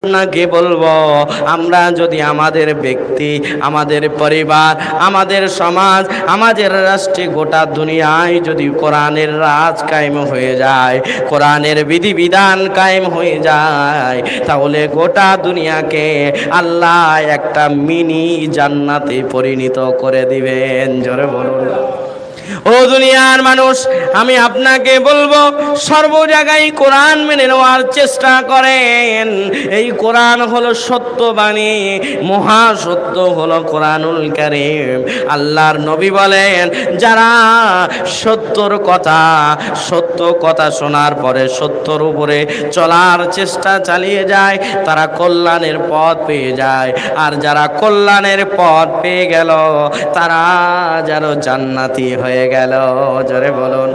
আপনাকে বলবো, আমরা যদি আমাদের ব্যক্তি, আমাদের পরিবার, আমাদের সমাজ, আমাদের রাষ্ট্রে, গোটা দুনিয়ায় যদি কোরআনের রাজ কায়েম হয়ে যায়, কোরআনের বিধিবিধান কায়েম হয়ে যায়, তাহলে গোটা দুনিয়াকে আল্লাহ একটা মিনি জান্নাতে পরিণত করে দিবেন। জোরে বলুন। ও দুনিয়ার মানুষ, আমি আপনাকে বলবো, সর্ব জায়গায় কোরআন মেনে নেওয়ার চেষ্টা করেন। এই কোরআন হলো সত্যবাণী, মহাসত্য হলো কোরআনুল কারীম। আল্লাহর নবী বলেন, যারা সত্য কথা শোনার পরে সত্যর উপরে চলার চেষ্টা চালিয়ে যায়, তারা কল্যাণের পথ পেয়ে যায়। আর যারা কল্যাণের পথ পেয়ে গেল, তারা যেন জান্নাতি হয়ে গেল। জোরে বলুন।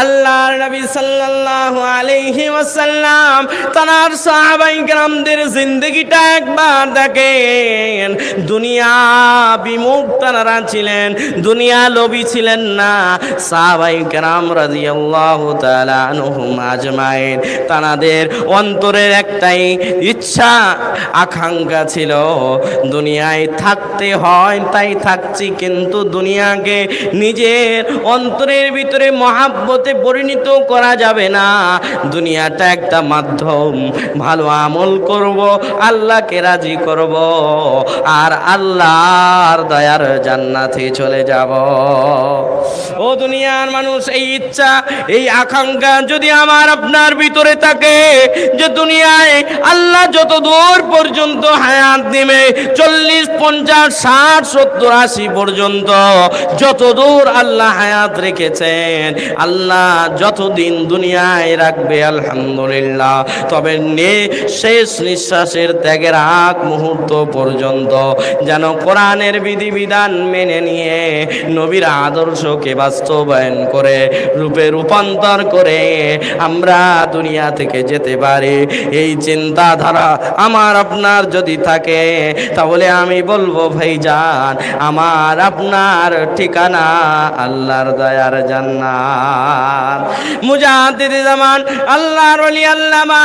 আল্লাহর নবী সাল্লাল্লাহু আলাইহি ওয়াসাল্লাম তার সাহাবায়ে কেরামদের জিন্দেগিটা একবার দেখেন। দুনিয়া বিমুখ তারা ছিলেন, দুনিয়া লোভী ছিলেন না। সাহাবায়ে কেরাম রাদিয়াল্লাহু তাআলা আনহুম আজমাইন, তাদের অন্তরের একটাই ইচ্ছা আকাঙ্ক্ষা ছিল, দুনিয়ায় থাকতে হয় তাই থাকছি, কিন্তু দুনিয়াকে নিজের অন্তরের ভিতরে মহাব্বতে পরিণত করা যাবে না। দুনিয়াটা একটা মাধ্যম, ভালো আমল করব, আল্লাহকে রাজি করব, আর আল্লাহর দয়ার জান্নাতে চলে যাব। ও দুনিয়ার মানুষ, এই ইচ্ছা, এই আকাঙ্ক্ষা যদি আমার আপনার ভিতরে থাকে, যে দুনিয়ায় আল্লাহ যত দূর পর্যন্ত হায়াত দিবে, 40, 50, 60, 70, 80 পর্যন্ত যত দূর আল্লাহ হায়াত রেখেছেন, আল্লাহ যতদিন দুনিয়ায় রাখবে আলহামদুলিল্লাহ, তবে শেষ নিঃশ্বাসের ত্যাগের আগ মুহূর্ত পর্যন্ত যেন কোরআনের বিধিবিধান মেনে নিয়ে নবীর আদর্শকে বাস্তবায়ন করে, রূপে রূপান্তর করে আমরা দুনিয়া থেকে যেতে পারি। এই চিন্তাধারা আমার আপনার যদি থাকে, তাহলে আমি বলবো ভাইজান, আমার আপনার ঠিকানা আল্লাহর দয়ার জান্নাত। মুজাদ্দিদে জামান আল্লাহর ওলি আল্লামা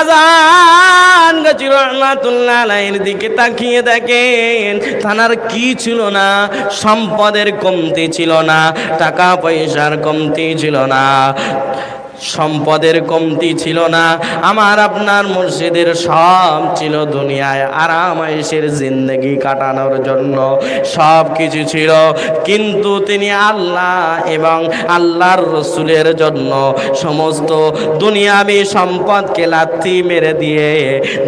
আযান গাজী রাহমাতুল্লাহ আলাইহির দিকে তাকিয়ে দেখেন, তার কি ছিল না, সম্পদের কমতি ছিল না, টাকা পয়সার কমতি ছিল না, সম্পদের কমতি ছিল না। আমার আপনার মুর্শিদের সব ছিল, দুনিয়ায় আরাম আয়েশের জিন্দেগি কাটানোর জন্য সব কিছু ছিল, কিন্তু তিনি আল্লাহ এবং আল্লাহর রসুলের জন্য সমস্ত দুনিয়াবি সম্পদকে লাথি মেরে দিয়ে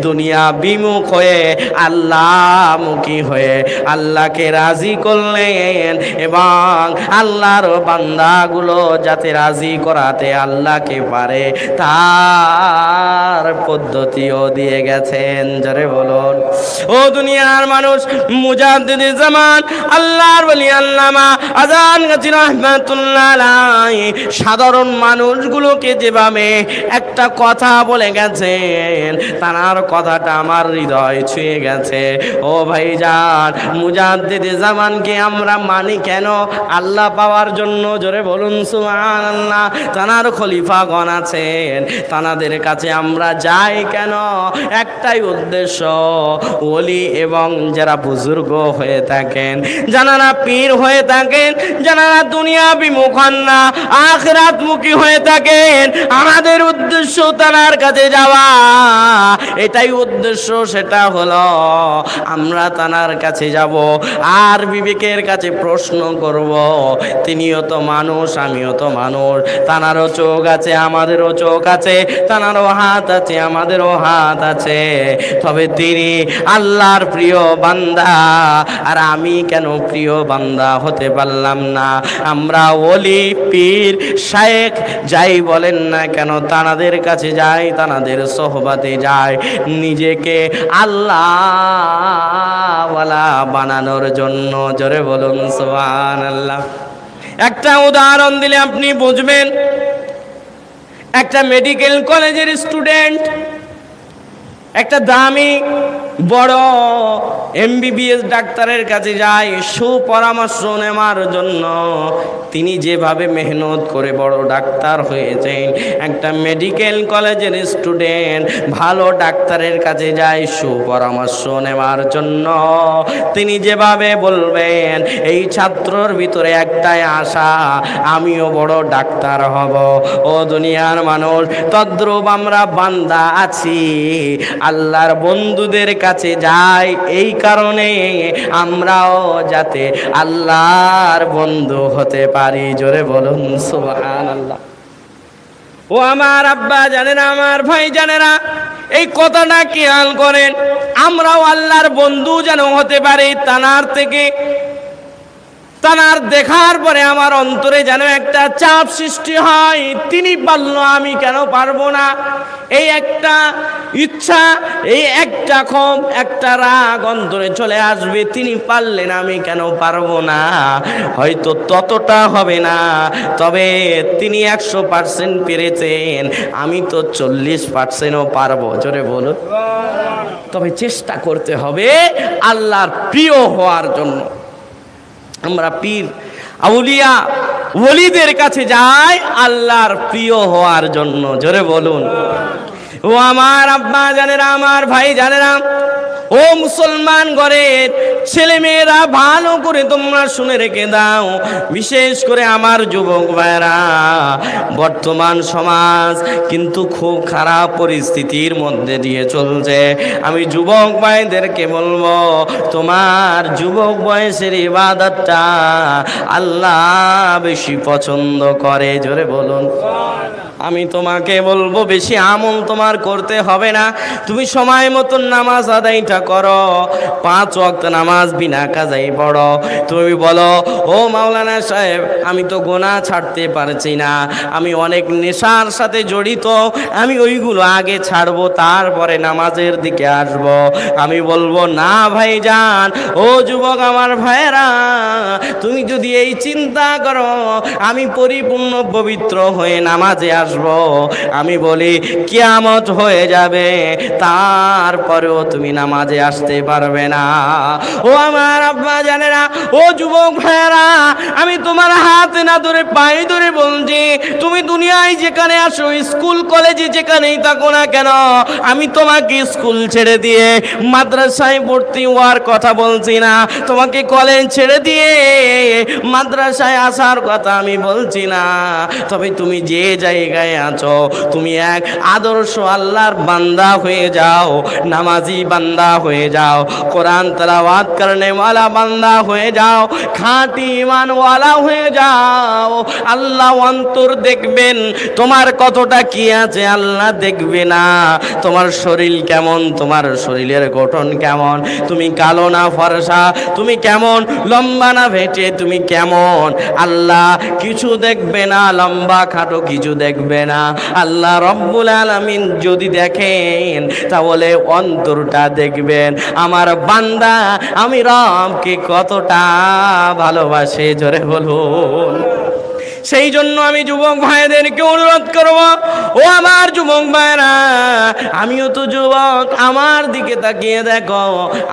দুনিয়া বিমুখ হয়ে আল্লাহমুখী হয়ে আল্লাহকে রাজি করলেন, এবং আল্লাহর বান্দাগুলো যাতে রাজি করাতে আল্লাহ কে পারে তার পদ্ধতিও দিয়ে গেছেন। জোরে বলুন। ও দুনিয়ার মানুষ, মুজাদ্দিদে জামান আল্লাহর ওলি আল্লামা আযান গাজী রাহমাতুল্লাহ আলাইহি সাধারণ মানুষগুলোকে যেভাবে একটা কথা বলে গেছেন, তার কথাটা আমার হৃদয় ছুঁয়ে গেছে। ও ভাইজান, মুজাদ্দিদে জামানকে আমরা মানি কেন? আল্লাহ পাওয়ার জন্য। জোরে বলুন সুবহানাল্লাহ। তার খলিফাগণ আছেন, তাদের কাছে আমরা যাই কেন? একটাই উদ্দেশ্য, ওলি এবং যারা বুজুর্গ হয়ে থাকেন, যারা পীর হয়ে থাকেন, যারা দুনিয়া বিমুখ হন না, আখিরাতমুখী হয়ে থাকেন, আমাদের উদ্দেশ্য তার কাছে যাওয়া, এটাই উদ্দেশ্য। সেটা হলো আমরা তার কাছে যাব আর বিবেকের কাছে প্রশ্ন করব, তিনিও তো মানুষ, আমিও তো মানুষ, তানারও চোখ আছে, আমাদেরও চোখ আছে, তানারও হাত আছে, আমাদেরও হাত আছে, তবে তিনি আল্লাহর প্রিয় বান্দা, আর আমি কেন প্রিয় বান্দা হতে পারলাম না? আমরা ওলি, পীর, শায়েখ যাই বলেন না কেন, তানাদের কাছে যাই, তানাদের সোহবতে যাই, নিজেকে আল্লাহওয়ালা বানানোর জন্য। জোরে বলুন সুবহানাল্লাহ। একটা উদাহরণ দিলে আপনি বুঝবেন। একটা মেডিকেল কলেজের স্টুডেন্ট একটা দামি বড় এমবিবিএস ডাক্তারের কাছে যায় সুপরামর্শ নেওয়ার জন্য। তিনি যেভাবে মেহনত করে বড় ডাক্তার হয়েছেন, একটা মেডিকেল কলেজের স্টুডেন্ট ভালো ডাক্তারের কাছে যায় সুপরামর্শ নেওয়ার জন্য। তিনি যেভাবে বলবেন, এই ছাত্রর ভিতরে একটাই আশা, আমিও বড় ডাক্তার হব। ও দুনিয়ার মানুষ, তদ্রূপ আমরা বান্দা আছি, আল্লাহর বন্ধুদের কাছে যাই এই কারণে আমরাও যাতে আল্লাহর বন্ধু হতে পারি। জোরে বলুন সুবহানাল্লাহ। ও আমার আব্বা জানেরা, আমার ভাই জানেরা, এই কথাটা খেয়াল করেন। আমরাও আল্লাহর বন্ধু যেন হতে পারি। তানার দেখার পরে আমার অন্তরে যেন একটা চাপ সৃষ্টি হয়, তিনি পারলো আমি কেন পারবো না। এই একটা ইচ্ছা, এই একটা ক্ষোভ, একটা রাগ অন্তরে চলে আসবে, তিনি পারলেন আমি কেন পারবো না। হয়তো ততটা হবে না, তবে তিনি 100% পেরেছেন, আমি তো 40%ও পারবো। জোরে বলুন। তবে চেষ্টা করতে হবে আল্লাহর প্রিয় হওয়ার জন্য। আমরা পীর আউলিয়া ওলিদের কাছে যাই আল্লাহর প্রিয় হওয়ার জন্য। জোরে বলুন। ও আমার আব্বা জানেরা, আমার ভাই জানেরা, ও মুসলমান ঘরের ছেলে মেয়েরা, ভালো করে তোমরা শুনে রেখে দাও। বিশেষ করে আমার যুবক ভাইরা, বর্তমান সমাজ কিন্তু খুব খারাপ পরিস্থিতির মধ্যে দিয়ে চলছে। আমি যুবক ভাইদেরকে বলবো, তোমার যুবক বয়সের ইবাদতটা আল্লাহ বেশি পছন্দ করে। জোরে বলুন। আমি তোমাকে বলবো, বেশি আমল তোমার করতে হবে না, তুমি সময় মতন নামাজ আদায়টা করো, 5 ওয়াক্ত নামাজ বিনা কাজাই পড়ো। তুমি বলো, ও মাওলানা সাহেব, আমি তো গুনাহ ছাড়তে পারছি না, আমি অনেক নেশার সাথে জড়িত, আমি ওইগুলো আগে ছাড়বো, তারপরে নামাজের দিকে আসব। আমি বলবো, না ভাইজান, ও যুবক আমার ভাইরা, তুমি যদি এই চিন্তা করো আমি পরিপূর্ণ পবিত্র হয়ে নামাজে আসবো, আমি বলি কিয়ামত হয়ে যাবে, তারপরেও তুমি নামাজে আসতে পারবে না। ও আমার আব্বা জানেরা, ও যুবক ভাইরা, আমি তোমার হাতে না ধরে পায়ে ধরে বলছি, তুমি দুনিয়ায় যেখানে আসো, স্কুল কলেজে যেখানেই থাকো না কেন, আমি তোমাকে স্কুল ছেড়ে দিয়ে মাদ্রাসায় ভর্তি হওয়ার কথা বলছি না, তোমাকে কলেজ ছেড়ে দিয়ে মাদ্রাসায় আসার কথা আমি বলছি না। তবে তুমি যে জায়গায় আছো, তুমি এক আদর্শ আল্লাহর বান্দা হয়ে যাও, নামাজি বান্দা হয়ে যাও, কোরআন তেলাওয়াত করনে ওয়ালা বান্দা হয়ে যাও, খাঁটি ঈমানওয়ালা হয়ে যাও। আল্লাহ অন্তর দেখবেন, তোমার কতটা কি আছে আল্লাহ দেখবে না, তোমার শরীর কেমন, তোমার শরীরের গঠন কেমন, তুমি কালো না ফর্সা, তুমি কেমন লম্বা না ভেটে, তুমি কেমন, আল্লাহ কিছু দেখবে না, লম্বা খাটো কিছু দেখবে না। আল্লাহ রব্বুল আলামিন যদি দেখেন তাহলে অন্তরটা দেখবেন, আমার বান্দা আমি রবকে কতটা ভালোবাসে। জোরে বলুন। সেই জন্য আমি যুবক ভাইদেরকে অনুরোধ করব, ও আমার যুবক ভাইরা, আমিও তো যুবক, আমার দিকে তাকিয়ে দেখো,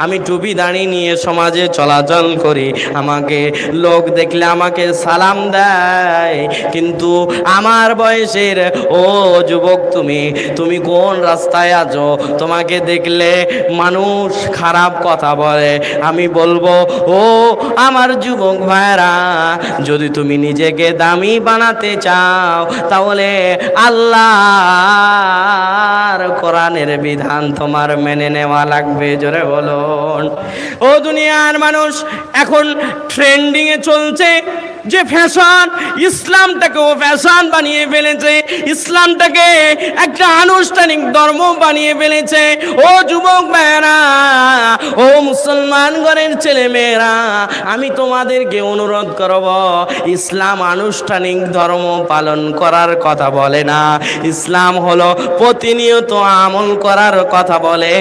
আমি টুপি দাড়ি নিয়ে সমাজে চলাচল করি, আমাকে লোক দেখলে আমাকে সালাম দেয়, কিন্তু আমার বয়সের ও যুবক, তুমি কোন রাস্তায় আছো, তোমাকে দেখলে মানুষ খারাপ কথা বলে। আমি বলবো, ও আমার যুবক ভাইরা, যদি তুমি নিজেকে দামি বানাতে চাও তাহলে আল্লাহর কোরআনের বিধান তোমার মেনে নেওয়া লাগবে। জোরে বলুন। ও দুনিয়ার মানুষ, এখন ট্রেন্ডিং এ চলছে যে ফ্যাশন, ইসলামটাকেও ফ্যাশন বানিয়ে ফেলেছে, ইসলামটাকে একটা আনুষ্ঠানিক ধর্ম বানিয়ে ফেলেছে। ও যুবক ভাইরা, ও মুসলমান ঘরের ছেলে মেয়েরা, আমি তোমাদেরকে অনুরোধ করব, ইসলাম আনুষ্ঠানিক ধর্ম পালন করার কথা বলে না, ইসলাম হলো প্রতিনিয়ত আমল করার কথা বলে।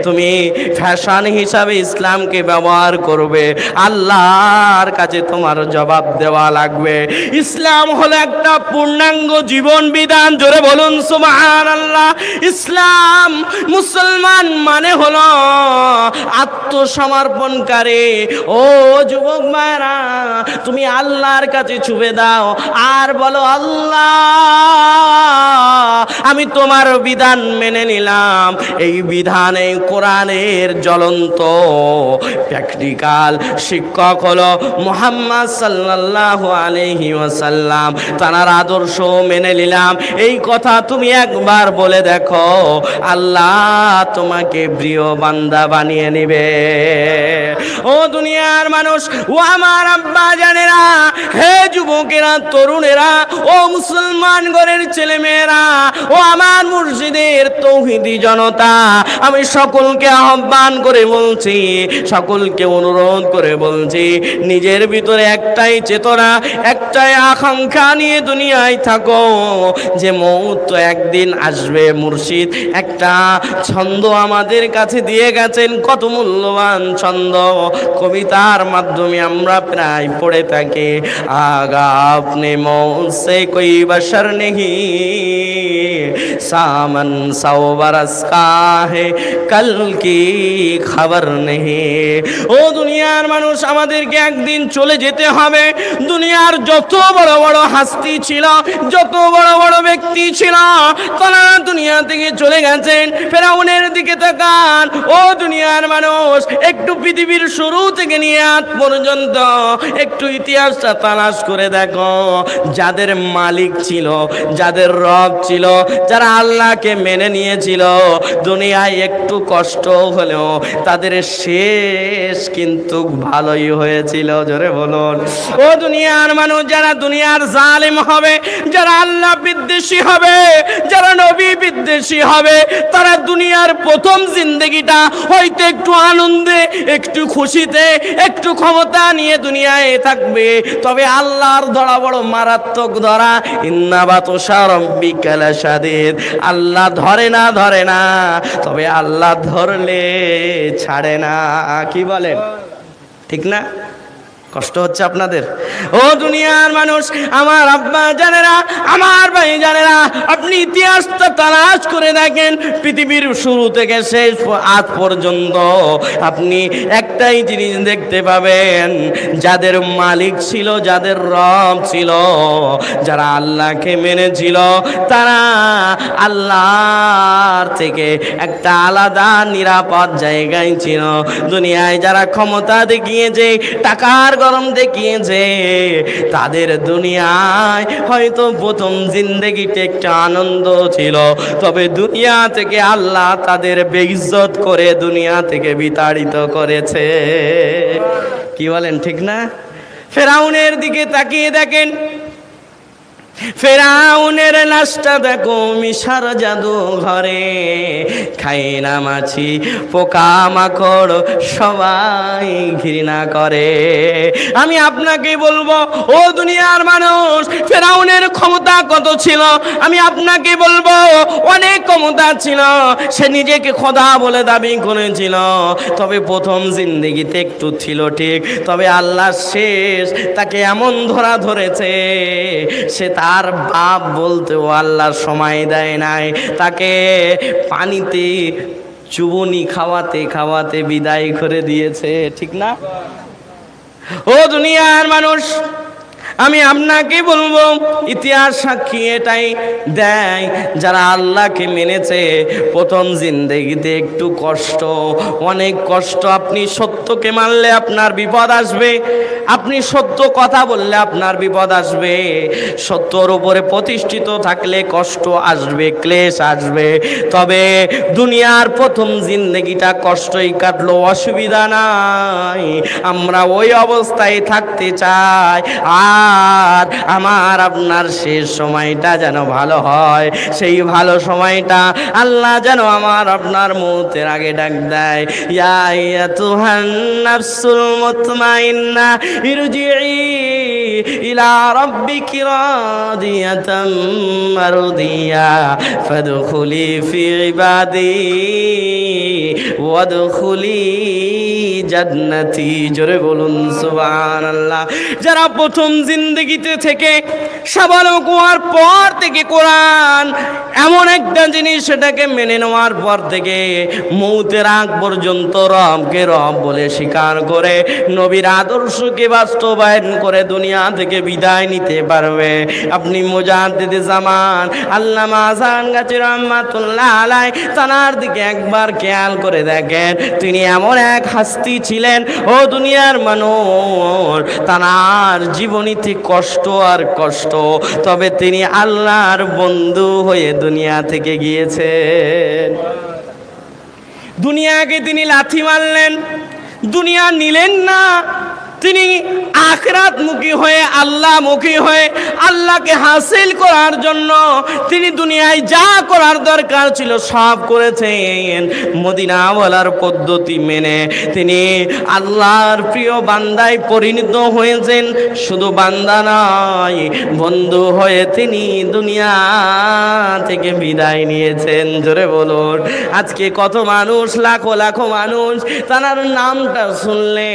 তুমি ফ্যাশন হিসাবে ইসলামকে ব্যবহার করবে, আল্লাহর কাছে তোমার জবাব দেওয়া দেওয়া লাগবে। ইসলাম হলো একটা পূর্ণাঙ্গ জীবন বিধান, জোরে বলুন সুবহানাল্লাহ। ইসলাম মুসলমান মানে হলো আত্মসমর্পণকারী। ও যুবক মায়েরা, তুমি আল্লাহর কাছে ছুঁয়ে দাও আর বলো, আল্লাহ আমি তোমার বিধান মেনে নিলাম। এই বিধানে কোরআনের জ্বলন্ত প্র্যাকটিক্যাল শিক্ষক হলো মুহাম্মদ সাল্লাল্লাহু আলাইহি ওয়াসাল্লাম। তার আদর্শ মেনে নিলাম, এই কথা তুমি একবার বলে দেখো, আল্লাহ তোমাকে প্রিয় বান্দা বানিয়ে নেবে। ও দুনিয়ার মানুষ, ও আমার আব্বা জানেরা, হে যুবকেরা, তরুণেরা, ও মুসলমান ঘরের ছেলে মেয়েরা, ও আমার মুর্শিদের তৌহিদি জনতা, আমি সকলকে আহ্বান করে বলছি, সকলকে অনুরোধ করে বলছি, নিজের ভিতরে একটাই চেতনা, একটাই আকাঙ্ক্ষা নিয়ে দুনিয়ায় থাকো যে মৌত তো একদিন আসবে। মুর্শিদ একটা ছন্দ আমাদের কাছে দিয়ে গেছেন, কত মূল্যবান ছন্দ, কবিতার মাধ্যমে আমরা প্রায় পড়ে থাকি। আগা আপনি মৌত সে কোই বশর নেহি, সামন সৌ বরস কা হে কাল কি খবর নেহি। ও দুনিয়ার মানুষ, আমাদেরকে একদিন চলে যেতে হবে। দুনিয়ার যত বড় বড় হাস্তি ছিল, যত বড় বড় ব্যক্তি ছিল, তারা দুনিয়া থেকে চলে গেছেন। ফেরাউনের দিকে তাকান। ও দুনিয়ার মানুষ, একটু পৃথিবীর শুরু থেকে নিয়ে আজ পর্যন্ত একটু ইতিহাসটা তালাশ করে দেখো, যাদের মালিক ছিল, যাদের রব ছিল, যারা আল্লাহকে মেনে নিয়েছিল, দুনিয়ায় একটু কষ্ট হলেও তাদের শেষ কিন্তু ভালোই হয়েছিল, জোরে বলুন। ও দুনিয়ার মানুষ, যারা দুনিয়ার জালেম হবে, যারা আল্লাহ বিদ্বেষী হবে, যারা নবী বিদ্বেষী হবে, তারা দুনিয়ার প্রথম জিন্দেগিটা হয়তো একটু আনন্দে, একটু খুশিতে, একটু ক্ষমতা নিয়ে দুনিয়ায় থাকবে, তবে আল্লাহর ধরা বড় মারাত্মক ধরা। ইন্না বাতশা রাব্বিকা লাশাদীদ। আল্লাহ ধরে না, ধরে না, তবে আল্লাহ ধরলে ছাড়ে না। কি বলেন, ঠিক না? কষ্ট হচ্ছে আপনাদের? ও দুনিয়ার মানুষ, আমার আব্বা জানেরা, আমার ভাই জানেরা, আপনি ইতিহাসটা তালাশ করে দেখেন, পৃথিবীর শুরু থেকে শেষ আজ পর্যন্ত আপনি একটাই জিনিস দেখতে পাবেন, যাদের মালিক ছিল, যাদের রব ছিল, যারা আল্লাহকে মেনেছিল, তারা আল্লাহর থেকে একটা আলাদা নিরাপদ জায়গায় ছিল। দুনিয়ায় যারা ক্ষমতা দেখিয়েছে, টাকার গরম দেখিয়েছে, তাদের দুনিয়ায় হয়তো প্রথম জিন্দেগিতে একটা আনন্দ ছিল, তবে দুনিয়া থেকে আল্লাহ তাদের বেইজ্জত করে দুনিয়া থেকে বিতাড়িত করেছে। কি বলেন, ঠিক না? ফেরাউনের দিকে তাকিয়ে দেখেন, ফেরাউনের লাশটা দেখো মিশার জাদু ঘরে, খায় না মাছি, পোকা মাকড় সবাই ঘৃণা করে। আমি আপনাকে বলবো, ও দুনিয়ার মানুষ, ফেরাউনের ক্ষমতা কত ছিল? আমি আপনাকে বলবো, অনেক ক্ষমতা ছিল। সে নিজেকে খোদা বলে দাবি করেছিল, তবে প্রথম জিন্দেগিতে একটু ছিল ঠিক, তবে আল্লাহ শেষ তাকে এমন ধরা ধরেছে, সে তার বাপ বলতেও আল্লাহর সময় দেয় নাই, তাকে পানিতে চুবনি খাওয়াতে খাওয়াতে বিদায় করে দিয়েছে, ঠিক না? ও দুনিয়ার মানুষ, আমি আপনাকে বলবো, ইতিহাস সাক্ষী এটাই দেয়, যারা আল্লাহকে মেনেছে প্রথম জিন্দেগিতে একটু কষ্ট, অনেক কষ্ট। আপনি সত্যকে মানলে আপনার বিপদ আসবে, আপনি সত্য কথা বললে আপনার বিপদ আসবে, সত্যর উপরে প্রতিষ্ঠিত থাকলে কষ্ট আসবে, ক্লেশ আসবে। তবে দুনিয়ার প্রথম জিন্দেগিটা কষ্টই কাটলো, অসুবিধা নাই, আমরা ওই অবস্থায় থাকতে চাই। আর আমার আপনার শেষ সময়টা যেন ভালো হয়, সেই ভালো সময়টা আল্লাহ যেন আমার আপনার মৌতের আগে ডাক দেয়, ইয়া আইয়াতুহান নাফসুল মুতমাইন্না ইরজিই ইলা রাব্বিকি রাদিয়াতাম মারদিয়া ফাদখুলি ফি ইবাদি ওয়াদখুলি জান্নাতি। জোরে বলুন সুবহানাল্লাহ। যারা প্রথম জিন্দেগিতে থেকে সাবালক হওয়ার পর থেকে কোরআন এমন একটা জিনিস, সেটাকে মেনে নেওয়ার পর থেকে মৌতের আগ পর্যন্ত রবকে রব বলে স্বীকার করে নবীর আদর্শকে বাস্তবায়ন করে দুনিয়া থেকে বিদায় নিতে পারবে। আপনি মুজাদ্দিদে জামান আল্লামা আযহান গাজী রাহমাতুল্লাহ আলাইহি তানার দিকে একবার খেয়াল করে দেখেন। তিনি এমন এক হাস্তি ছিলেন, ও দুনিয়ার মানুষ, তানার জীবনীতে কষ্ট আর কষ্ট, তবে তিনি আল্লাহর বন্ধু হয়ে দুনিয়া থেকে গিয়েছেন। দুনিয়াকে তিনি লাথি মারলেন, দুনিয়া নিলেন না। তিনি আখিরাত মুখী হয়ে, আল্লাহ মুখী হয়ে, আল্লাহকে হাসিল করার জন্য তিনি দুনিয়ায় যা করার দরকার ছিল সব করেছেন। মদিনাওয়ালার পদ্ধতি মেনে তিনি আল্লাহর প্রিয় বান্দায় পরিণত হয়েছেন। শুধু বান্দা নয়, বন্ধু হয়ে তিনি দুনিয়া থেকে বিদায় নিয়েছেন। জোরে বলুন। আজকে কত মানুষ, লাখো লাখো মানুষ তার নামটা শুনলে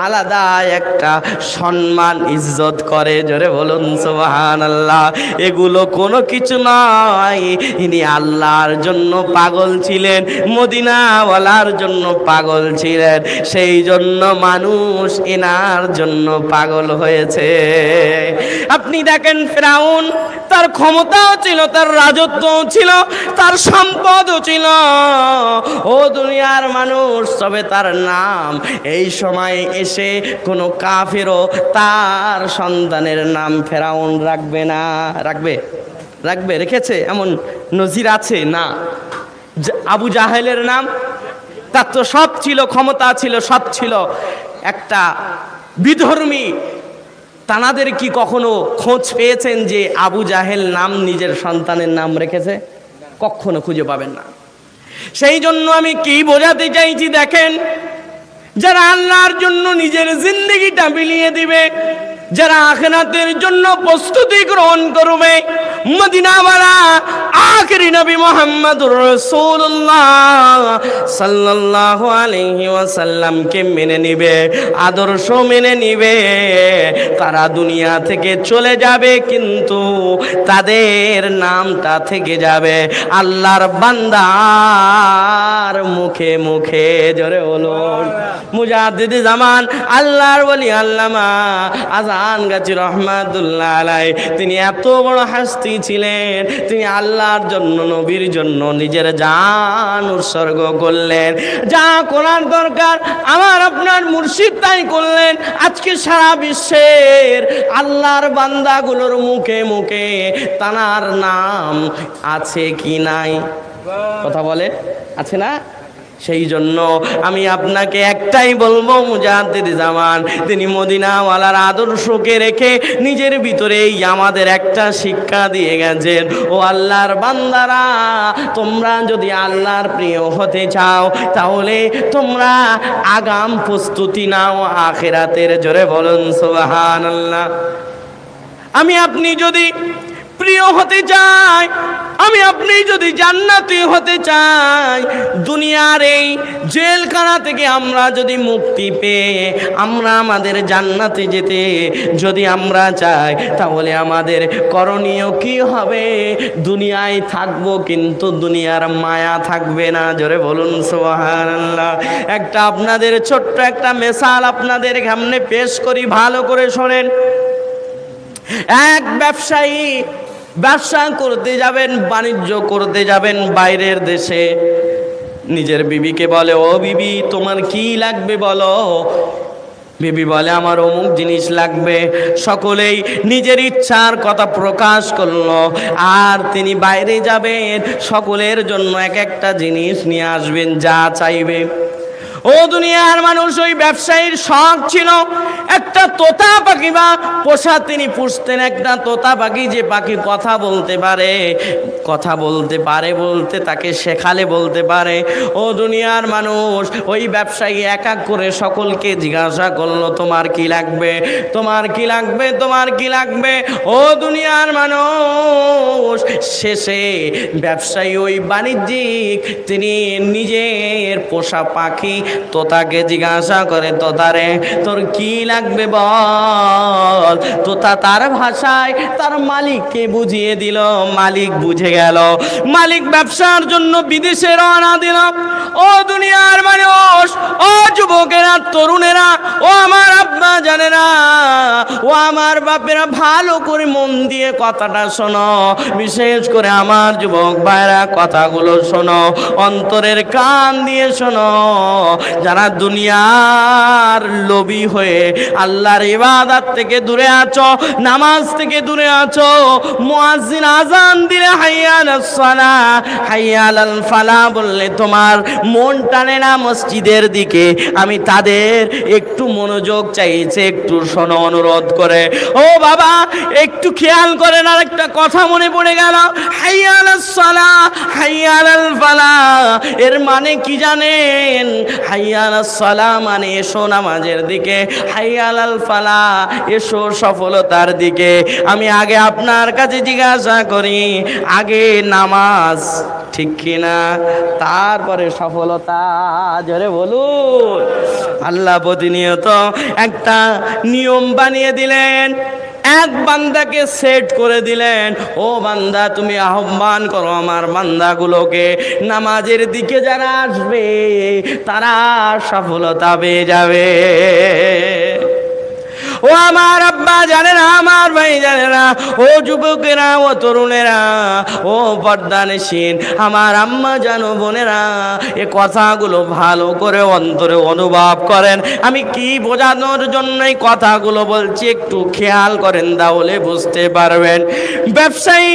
আলাদা একটা সম্মান ইজ্জত করে। জোরে বলুন সুবহানাল্লাহ। এগুলো কোনো কিছু নয়, ইনি আল্লাহর জন্য পাগল ছিলেন, মদিনাওয়ালার জন্য পাগল ছিলেন, সেই জন্য মানুষ এনার জন্য পাগল হয়েছে। আপনি দেখেন ফিরআউন, তার ক্ষমতাও ছিল, তার রাজত্বও ছিল, তার সম্পদও ছিল। ও দুনিয়ার মানুষ, তবে তার নাম এই সময় এসে কোনো কাফেরও তার সন্তানের নাম ফেরাউন রাখবে না। রাখবে? রাখবে? রেখেছে? এমন নজির আছে? না। আবু জাহেলের নাম, তার তো সব ছিল, ক্ষমতা ছিল, সব ছিল, একটা বিধর্মী। তানাদের কি কখনো খোঁজ পেয়েছেন যে আবু জাহেল নাম নিজের সন্তানের নাম রেখেছে? কখনো খুঁজে পাবেন না। সেই জন্য আমি কি বোঝাতে চাইছি দেখেন, যারা আল্লাহর জন্য নিজের জিন্দেগিটা বিলিয়ে দিবে, যারা আখিরাতের জন্য প্রস্তুতি গ্রহণ করবে, মদিনাওয়ালা আখেরি নবী মুহাম্মদুর রাসূলুল্লাহ সাল্লাল্লাহু আলাইহি ওয়াসাল্লামকে মেনে নিবে, আদর্শ মেনে নিবে, তারা দুনিয়া থেকে চলে যাবে, কিন্তু তাদের নামটা থেকে যাবে আল্লাহর বান্দার মুখে মুখে। জোরে বলুন। মুজাদ্দিদে জামান আল্লাহর ওলি আল্লামা আযহান গাজী রাহমাতুল্লাহ আলাইহি, তিনি এত বড় হাস্তি ছিলেন, তিনি আল্লাহর জন্য, নবীর জন্য নিজের জান উৎসর্গ করলেন। যা করার দরকার আমার আপনার মুর্শিদ তাই করলেন। আজকে সারা বিশ্বের আল্লাহর বান্দাগুলোর মুখে মুখে তানার নাম আছে কি নাই? কথা বলে, আছে না? সেই জন্য আমি আপনাকে একটাই বলবো, মুজাদ্দিদে জামান তিনি মদিনাওয়ালার আদর্শকে রেখে নিজের ভিতরেই আমাদের একটা শিক্ষা দিয়ে গেছেন। ও আল্লাহর বান্দারা, তোমরা যদি আল্লাহর প্রিয় হতে চাও তাহলে তোমরা আগাম প্রস্তুতি নাও আখিরাতের। জোরে বলুন সুবহানাল্লাহ। আমি আপনি যদি প্রিয় হতে চাই, আমি আপনি যদি জান্নাতি হতে চাই, দুনিয়ার এই জেলখানা থেকে আমরা যদি মুক্তি পেয়ে আমরা আমাদের জান্নাতে যেতে যদি আমরা চাই, তাহলে আমাদের করণীয় কি হবে? দুনিয়ায় থাকবো কিন্তু দুনিয়ার মায়া থাকবে না। জোরে বলুন সুবহানাল্লাহ। একটা আপনাদের ছোট্ট একটা মিসাল আপনাদের সামনে পেশ করি, ভালো করে শোনেন। এক ব্যবসায়ী ব্যবসা করতে যাবেন, বাণিজ্য করতে যাবেন বাইরের দেশে। নিজের বিবিকে বলে, ও বিবি তোমার কি লাগবে বলো। বিবি বলে, আমার অমুক জিনিস লাগবে। সকলেই নিজের ইচ্ছার কথা প্রকাশ করলো, আর তিনি বাইরে যাবেন, সকলের জন্য এক একটা জিনিস নিয়ে আসবেন, যা চাইবে। ও দুনিয়ার মানুষ, ওই ব্যবসায়ীর শখ ছিল একটা তোতা পাখি বা পোষা, তিনি পুষতেন একটা তোতা পাখি, যে পাখি কথা বলতে পারে। কথা বলতে পারে বলতে তাকে শেখালে বলতে পারে। ও দুনিয়ার মানুষ, ওই ব্যবসায়ী এক এক করে সকলকে জিজ্ঞাসা করলো, তোমার কি লাগবে, তোমার কি লাগবে, তোমার কি লাগবে। ও দুনিয়ার মানুষ, শেষে ব্যবসায়ী ওই বাণিজ্যিক তিনি নিজের পোষা পাখি তোতাকে জিজ্ঞাসা করে, তোতারে তোর কি লাগবে বল। তোতা তার ভাষায় তার মালিককে বুঝিয়ে দিল। মালিক বুঝে গেল। মালিক ব্যবসার জন্য বিদেশে রওনা দিল। ও দুনিয়ার মানুষ, ও যুবকেরা, তরুণেরা, ও আমার আব্বা জানেরা, ও আমার বাপেরা, ভালো করে মন দিয়ে কথাটা শোনো। বিশেষ করে আমার যুবক ভাইরা কথাগুলো শোনো, অন্তরের কান দিয়ে শোনো। যারা দুনিয়ার লোভী হয়ে আল্লাহর ইবাদত থেকে দূরে আছো, নামাজ থেকে দূরে আছো, মুয়াজ্জিন আযান দিলে হাইয়া আলাস সালাহ, হাইয়া আলাল ফালাহ বললে তোমার মন টানে না মসজিদের দিকে, আমি তাদের একটু মনোযোগ চাইছে, একটু শোনো অনুরোধ করে। ও বাবা, একটু খেয়াল করেন, আর একটা কথা মনে পড়ে গেল। হাইয়া আলাস সালাহ, হাইয়া আলাল ফালাহ এর মানে কি জানেন? হাইয়া আলাস সালাহ মানে এসো নামাজের দিকে, হাইয়া আলাল ফালাহ এসো সফলতার দিকে। আমি আগে আপনার কাছে জিজ্ঞাসা করি, আগে নামাজ ঠিক কিনা, তারপরে সফলতা? জোরে বলুন। আল্লাহ প্রতিনিয়ত একটা নিয়ম বানিয়ে দিলেন, এক বান্দাকে সেট করে দিলেন। ও বান্দা, তুমি আহ্বান করো আমার বান্দাগুলোকে, নামাজের দিকে যারা আসবে তারা সফলতা পেয়ে যাবে। ও আমার আব্বা জানে না, আমার ভাই জানে না, ও যুবকেরা, ও তরুণেরা, ও পর্দানশীল আমার আম্মা জানো, বোনেরা, এ কথাগুলো ভালো করে অন্তরে অনুভব করেন। আমি কি বোঝানোর জন্য এই কথাগুলো বলছি একটু খেয়াল করেন, তাহলে বুঝতে পারবেন। ব্যবসায়ী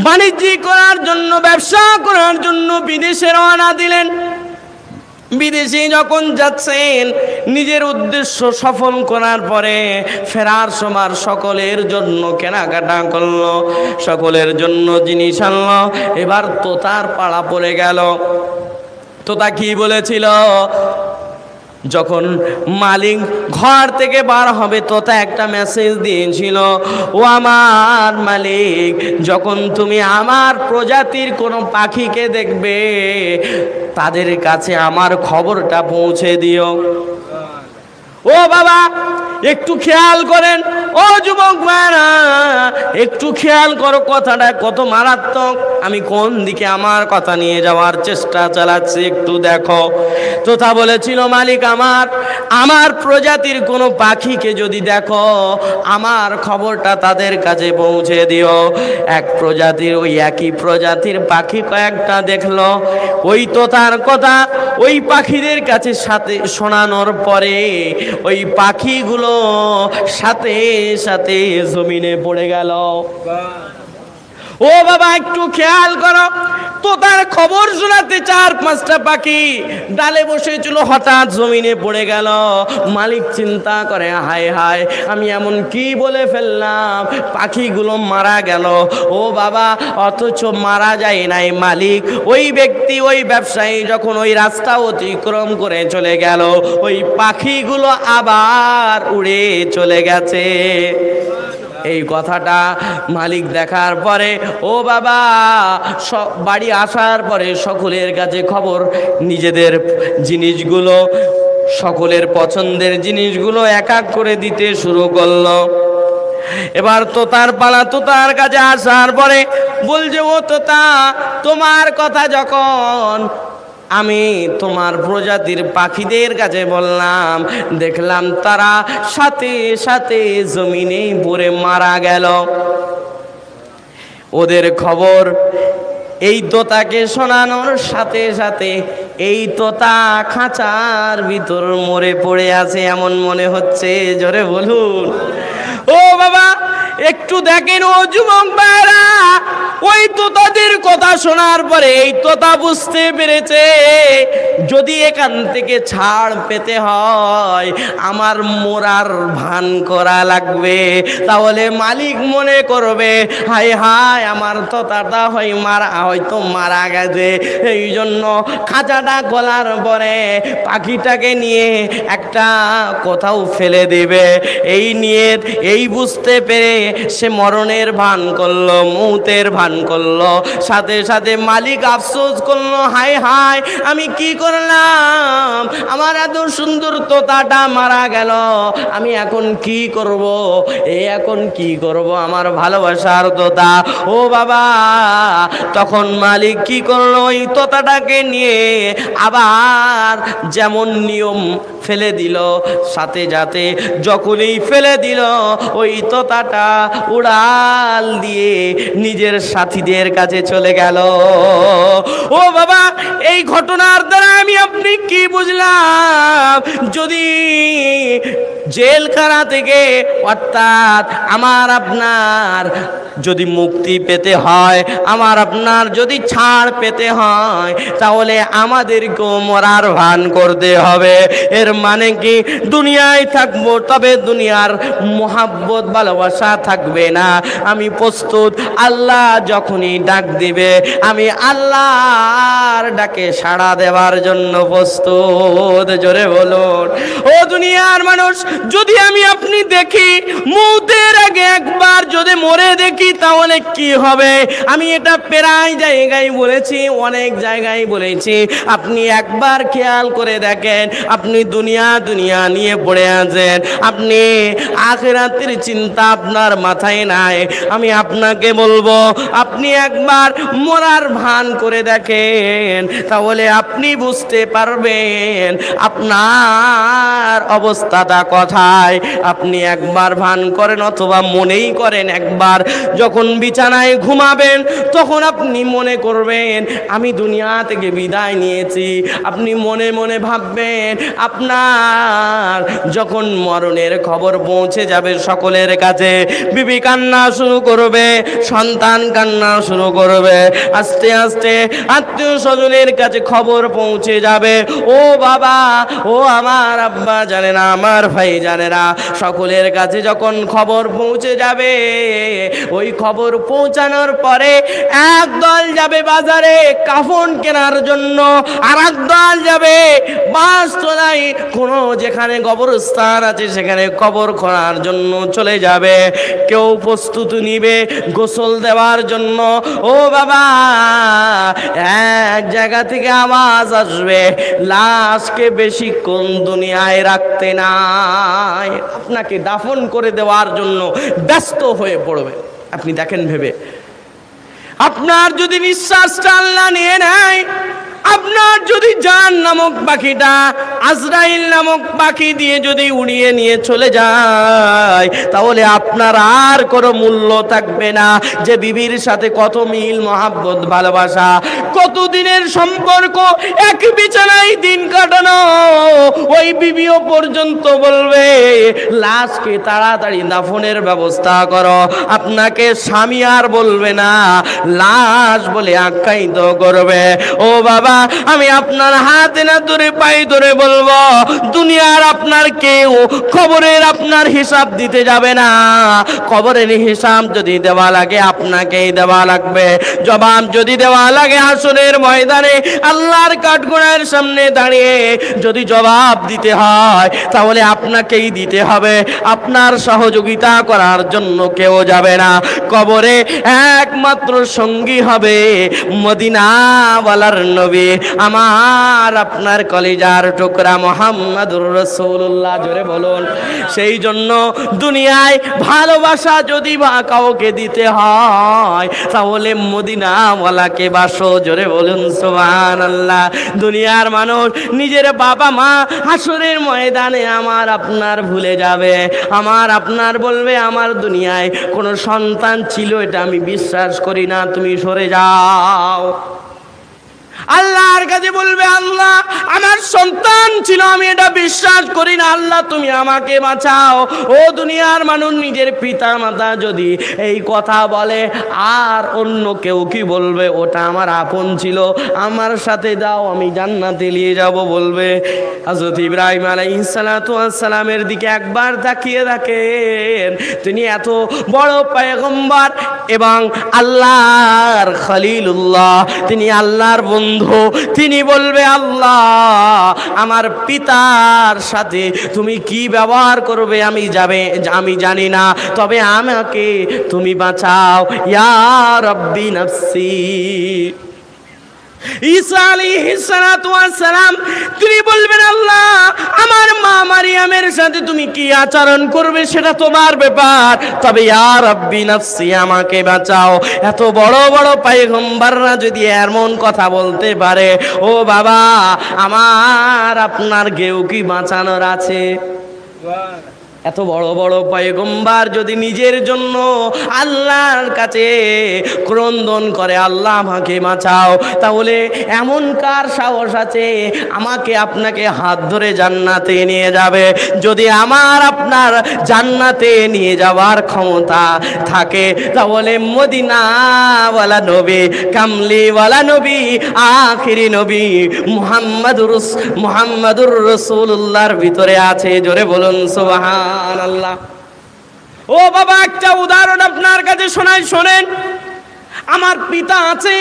বাণিজ্য করার জন্য, ব্যবসা করার জন্য বিদেশে রওনা দিলেন। বিদেশে যখন যাচ্ছেন, নিজের উদ্দেশ্য সফল করার পরে ফেরার সময় সকলের জন্য কেনাকাটা করলো, সকলের জন্য জিনিস আনলো। এবার তোতার পাড়া পড়ে গেল। তোতা কি বলেছিল? যখন মালিক ঘর থেকে বার হবে, তোতা একটা মেসেজ দিয়েছিল, ও আমার মালিক, যখন তুমি আমার প্রজাতির কোনো পাখিকে দেখবে, তাদের কাছে আমার খবরটা পৌঁছে দিও। ও বাবা, একটু খেয়াল করেন, ও যুবক ভাইরা, একটু খেয়াল করো, কথাটা কত মারাত্মক। আমি কোন দিকে আমার কথা নিয়ে যাওয়ার চেষ্টা চালাচ্ছি, একটু দেখো। তোতা বলেছিল, মালিক, আমার প্রজাতির কোনো পাখিকে যদি দেখো, আমার খবরটা তাদের কাছে পৌঁছে দিও। এক প্রজাতির, ওই একই প্রজাতির পাখি কয়েকটা দেখলো। ওই তোতার কথা ওই পাখিদের কাছে সাথে শোনানোর পরে ওই পাখিগুলো সাথে সাথে জমিনে পড়ে গেল। ও বাবা, একটু খেয়াল করো, তোতার খবর শোনাতে 4-5টা পাখি ডালে বসেছিল, হঠাৎ জমিনে পড়ে গেল। মালিক চিন্তা করে, হায় হায়, আমি এমন কি বলে ফেললাম, পাখিগুলো মারা গেল। ও বাবা, অথচ মারা যায় নাই। মালিক, ওই ব্যক্তি, ওই ব্যবসায়ী যখন ওই রাস্তা অতিক্রম করে চলে গেল, ওই পাখিগুলো আবার উড়ে চলে গেছে। এই কথাটা মালিক দেখার পরে, ও বাবা, বাড়ি আসার পরে সকলের কাছে খবর, নিজেদের জিনিসগুলো, সকলের পছন্দের জিনিসগুলো এক এক করে দিতে শুরু করলো। এবার তোতার পালা। তোতার কাছে আসার পরে বলছে, ও তোতা, তোমার কথা যখন আমি তোমার প্রজাতির পাখিদের কাছে বললাম, দেখলাম তারা সাথে সাথে জমিনে পড়ে মারা গেল। ওদের খবর এই তোতাকে শোনানোর সাথে সাথে এই তোতা খাঁচার ভিতর মরে পড়ে আছে এমন মনে হচ্ছে। জোরে বলুন। ও বাবা, একটু দেখেন, ও যুবক ভাইরা, ওই তোতাদের কথা শোনার পরে এই তোতা বুঝতে পেরেছে যদি এখান থেকে ছাড় পেতে হয় আমার মোরার ভান করা লাগবে। তাহলে মালিক মনে করবে হায় হায় আমার তো দাদা হয়তো মারা গেছে, এই জন্য খাঁচাটা গলার পরে পাখিটাকে নিয়ে একটা কোথাও ফেলে দেবে। এই নিয়ে এই বুঝতে পেরে সে মরণের ভান করলো, মৌতের ভান করলো। সাথে সাথে মালিক আফসোস করলো হায় হায় আমি কি করলাম, আমার এত সুন্দর তোতাটা মারা গেল, আমি এখন কি করব, এখন কি করব আমার ভালোবাসার তোতা। ও বাবা, তখন মালিক কি করলো, ওই তোতাটাকে নিয়ে আবার যেমন নিয়ম ফেলে দিল। সাথে যাতে যখনই ফেলে দিল ওই তোতাটা উড়াল দিয়ে নিজের সাথীদের কাছে চলে গেল। ও বাবা, এই ঘটনার দ্বারা আমি আপনি কি বুঝলাম, যদি জেলখানা থেকে অর্থাৎ আমার আপনার যদি মুক্তি পেতে হয়, আমার আপনার যদি ছাড় পেতে হয়, তাহলে আমাদেরকেও মরার ভান করতে হবে। এর মানে কি দুনিয়ায় থাকবো তবে দুনিয়ার মোহাব্বত ভালোবাসা থাকবে না। আমি প্রস্তুত, আল্লাহ যখনই ডাক দিবে আমি আল্লাহর ডাকে সাড়া দেওয়ার জন্য প্রস্তুত। জোরে বলুন ও দুনিয়ার মানুষ, যদি আমি আপনি দেখি মৌতের আগে একবার যদি মরে দেখি তাহলে কি হবে। আমি এটা প্রায় জায়গায় বলেছি, অনেক জায়গায় বলেছি। আপনি একবার খেয়াল করে দেখেন, আপনি দুনিয়া নিয়ে পড়ে আছেন, আপনি আখিরাতের চিন্তা আপনার মাথায় নাই। আমি আপনাকে বলবো আপনি একবার মরার ভান করে দেখেন, তাহলে আপনি বুঝতে পারবেন আপনার অবস্থাটা কোথায়। আপনি একবার ভান করেন অথবা মনেই করেন, একবার যখন বিছানায় ঘুমাবেন তখন আপনি মনে করবেন আমি দুনিয়া থেকে বিদায় নিয়েছি। আপনি মনে মনে ভাববেন, আপনার যখন মরণের খবর পৌঁছে যাবে সকলের কাছে, বিবি কান্না শুরু করবে, সন্তান কান্না শুরু করবে, আস্তে আস্তে আত্মীয় স্বজনের কাছে খবর পৌঁছে যাবে। ও বাবা, ও আমার আব্বা জানে না, আমার ভাই জানে না, সকলের কাছে যখন খবর পৌঁছে যাবে, ওই খবর পৌঁছানোর পরে এক দল যাবে বাজারে কাফন কেনার জন্য, আর এক দল যাবে বাসতলায় কোনো যেখানে কবরস্থান আছে সেখানে কবর খোঁড়ার জন্য চলে যাবে। কেউ প্রস্তুতি নিবে গোসল দেওয়ার জন্য। ও বাবা, এক জায়গা থেকে আওয়াজ আসবে, লাশকে বেশিক্ষণ দুনিয়ায় রাখতে নাই, আপনাকে দাফন করে দেওয়ার জন্য ব্যস্ত হয়ে পড়বে। আপনি দেখেন ভেবে, আপনার যদি নিঃশ্বাসটা আল্লাহ নিয়ে নেয়, আপনার যদি জান নামক পাখিটা আজরাইল নামক পাখি দিয়ে যদি উড়িয়ে নিয়ে চলে যায়, তাহলে আপনার আর কোনো মূল্য থাকবে না। যে বিবির সাথে কত মিল মহাব্বত ভালোবাসা, কত দিনের সম্পর্ক, এক বিছানায় দিন কাটানো, ওই বিবিও পর্যন্ত বলবে লাশকে তাড়াতাড়ি দাফনের ব্যবস্থা করো। আপনাকে স্বামী আর বলবে না, লাশ বলে আখ্যায়িত করবে। ও বাবা, আমি আপনার হাতে না ধরে পায়ে ধরে বলবো, দুনিয়ার আপনার কেউ খবরের আপনার হিসাব দিতে যাবে না। খবরের হিসাব যদি দেওয়া লাগে আপনাকেই দেওয়া লাগবে। জবাব যদি দেওয়া লাগে হাসরের ময়দানে আল্লাহর কাঠগড়ার সামনে দাঁড়িয়ে যদি জবাব দিতে হয়, তাহলে আপনাকেই দিতে হবে। আপনার সহযোগিতা করার জন্য কেউ যাবে না। কবরে একমাত্র সঙ্গী হবে মদিনাওয়ালার নবী, আমার আপনার কলিজার টুকরা মুহাম্মাদুর রাসূলুল্লাহ। জোরে বলুন। সেই জন্য দুনিয়ায় ভালোবাসা যদি বা কাউকে দিতে হয়, তাহলে মদিনাওয়ালাকে বাসো। জোরে বলুন সুবহানাল্লাহ। দুনিয়ার মানুষ নিজের বাবা মা হাসরের ময়দানে আমার আপনার ভুলে যাবে। আমার আপনার বলবে আমার দুনিয়ায় কোনো সন্তান ছিল, এটা আমি বিশ্বাস করি না, তুমি সরে যাও। আল্লাহর কাছে বলবে আল্লাহ আমার সন্তান ছিল, আমি এটা বিশ্বাস করি না। আল্লাহ তুমি আমাকে বাঁচাও। ও দুনিয়ার মানুষ, নিজের পিতা মাতা যদি এই কথা বলে, আর অন্য কেউ কি বলবে? ওটা আমার আপন ছিল, আমার সাথে যাও, আমি জান্নাতে নিয়ে যাব বলবে। হযরত ইব্রাহিম আলাইহিস সালাতু ওয়াস সালামের দিকে একবার তাকিয়ে দেখেন, তিনি এত বড় পয়গম্বর এবং আল্লাহর খলিলুল্লাহ, তিনি আল্লাহর বন্ধু। তিনি বলবে, আল্লাহ আমার পিতার সাথে তুমি কি ব্যবহার করবে আমি জানি না, তবে আমাকে তুমি বাঁচাও। ইয়া রাব্বি নাফসি। ঈসা আলাইহিস সালাতু ওয়াস সালাম তিনি বলবেন, আল্লাহ আমার মা মারিয়ামের সাথে তুমি কি আচরণ করবে সেটা তোমার ব্যাপার, তবে ইয়া রাব্বি নাফসি, আমাকে বাঁচাও। এত বড় বড় পয়গম্বররা যদি এমন কথা বলতে পারে, ও বাবা আমার আপনার কেউ কি বাঁচানোর আছে? এত বড় বড় পয়গম্বর যদি নিজের জন্য আল্লাহর কাছে ক্রন্দন করে, আল্লাহ আমাকে বাঁচাও, তাহলে এমন কার সাহস আছে আমাকে আপনাকে হাত ধরে জান্নাতে নিয়ে যাবে? যদি আমার আপনার জান্নাতে নিয়ে যাওয়ার ক্ষমতা থাকে, তাহলে মদিনাওয়ালা নবী, কামলিওয়ালা নবী, আখিরি নবী মুহাম্মাদুর রাসূলুল্লাহর ভিতরে আছে। জোরে বলুন সুবহানাল্লাহ। ও বাবা, একটা উদাহরণ আপনার কাছে শোনেন। আমার পিতা আছে,